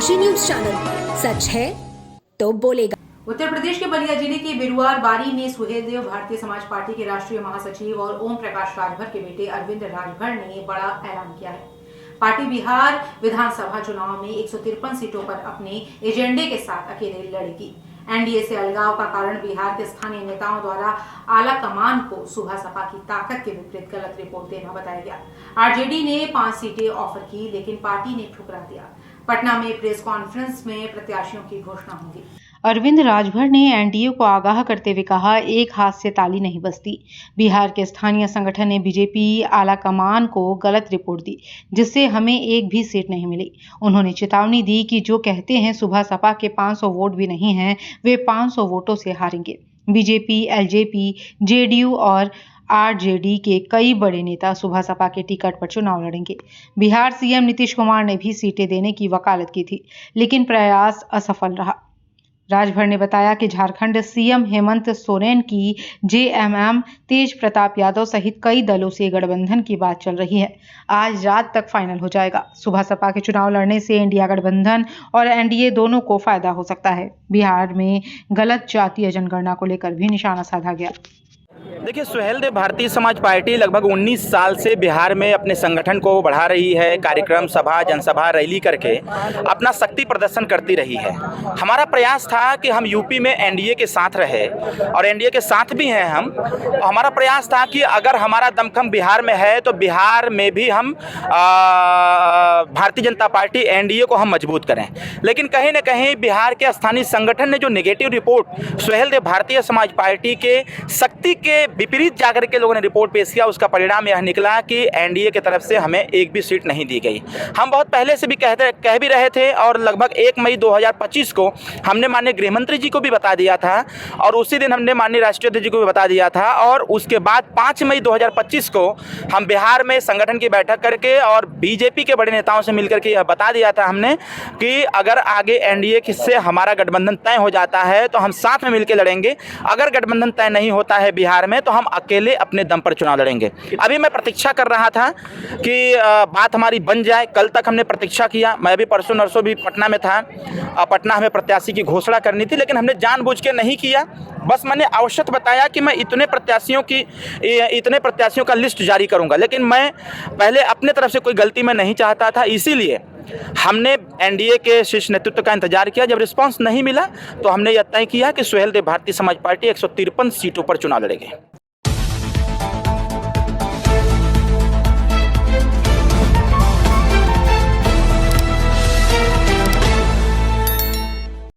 साक्षी news channel, सच है तो बोलेगा। उत्तर प्रदेश के बलिया जिले के बिरुआर बारी में सुहेलदेव भारतीय समाज पार्टी के राष्ट्रीय महासचिव और ओम प्रकाश राजभर के बेटे अरविंद राजभर ने बड़ा ऐलान किया है। पार्टी बिहार विधानसभा चुनाव में 153 सीटों पर अपने एजेंडे के साथ अकेले लड़ेगी। एनडीए से अलगाव का कारण बिहार के स्थानीय नेताओं द्वारा आला कमान को सुबह सपा की ताकत के विपरीत गलत रिपोर्ट देना बताया गया। आरजेडी ने 5 सीटें ऑफर की, लेकिन पार्टी ने ठुकरा दिया। पटना में प्रेस कॉन्फ्रेंस में प्रत्याशियों की घोषणा होगी। अरविंद राजभर ने एनडीए को आगाह करते हुए कहा, एक हाथ से ताली नहीं बजती। बिहार के स्थानीय संगठन ने बीजेपी आला कमान को गलत रिपोर्ट दी, जिससे हमें एक भी सीट नहीं मिली। उन्होंने चेतावनी दी कि जो कहते हैं सुबह सपा के 500 वोट भी नहीं हैं, वे 500 वोटों से हारेंगे। बीजेपी, एलजेपी, जेडीयू और आरजेडी के कई बड़े नेता सुबह सपा के टिकट पर चुनाव लड़ेंगे। बिहार सीएम नीतीश कुमार ने भी सीटें देने की वकालत की थी, लेकिन प्रयास असफल रहा। राजभर ने बताया कि झारखंड सीएम हेमंत सोरेन की जेएमएम तेज प्रताप यादव सहित कई दलों से गठबंधन की बात चल रही है। आज रात तक फाइनल हो जाएगा। सुबह सपा के चुनाव लड़ने से इंडिया गठबंधन और एनडीए दोनों को फायदा हो सकता है। बिहार में गलत जातीय जनगणना को लेकर भी निशाना साधा गया। देखिए, सुहेलदेव भारतीय समाज पार्टी लगभग 19 साल से बिहार में अपने संगठन को बढ़ा रही है। कार्यक्रम, सभा, जनसभा, रैली करके अपना शक्ति प्रदर्शन करती रही है। हमारा प्रयास था कि हम यूपी में एनडीए के साथ रहे और एनडीए के साथ भी हैं हम। हमारा प्रयास था कि अगर हमारा दमखम बिहार में है तो बिहार में भी हम भारतीय जनता पार्टी एनडीए को हम मजबूत करें। लेकिन कहीं ना कहीं बिहार के स्थानीय संगठन ने जो negative report Suheldev Bharatiya Samaj party के शक्ति के विपरीत जाकर के लोगों ने रिपोर्ट पेश किया, उसका परिणाम यह निकला कि एनडीए की तरफ से हमें एक भी सीट नहीं दी गई। हम बहुत पहले से भी कह भी रहे थे और लगभग 1 मई 2025 को हमने माननीय गृह मंत्री जी को भी बता दिया था और उसी दिन हमने माननीय राष्ट्रीय अध्यक्ष जी को भी बता दिया था। और उसके बाद 5 मई 2025 को हम बिहार में संगठन की बैठक करके और बीजेपी के बड़े नेताओं से मिलकर के यह बता दिया था हमने कि अगर आगे एनडीए से हमारा गठबंधन तय हो जाता है तो हम साथ में मिलकर लड़ेंगे। अगर गठबंधन तय नहीं होता है बिहार में तो हम अकेले अपने दम पर चुनाव लड़ेंगे। अभी मैं प्रतीक्षा कर रहा था कि बात हमारी बन जाए। कल तक हमने प्रतीक्षा किया। मैं भी परसों नरसों भी पटना में था। पटना हमें प्रत्याशी की घोषणा करनी थी, लेकिन हमने जानबूझ के नहीं किया। बस मैंने आवश्यक बताया कि मैं इतने प्रत्याशियों का लिस्ट जारी करूंगा, लेकिन मैं पहले अपने तरफ से कोई गलती मैं नहीं चाहता था। इसीलिए हमने एनडीए के शीर्ष नेतृत्व का इंतजार किया। जब रिस्पांस नहीं मिला तो हमने यह तय किया कि सुहेलदेव भारतीय समाज पार्टी 153 सीटों पर चुनाव लड़ेगी।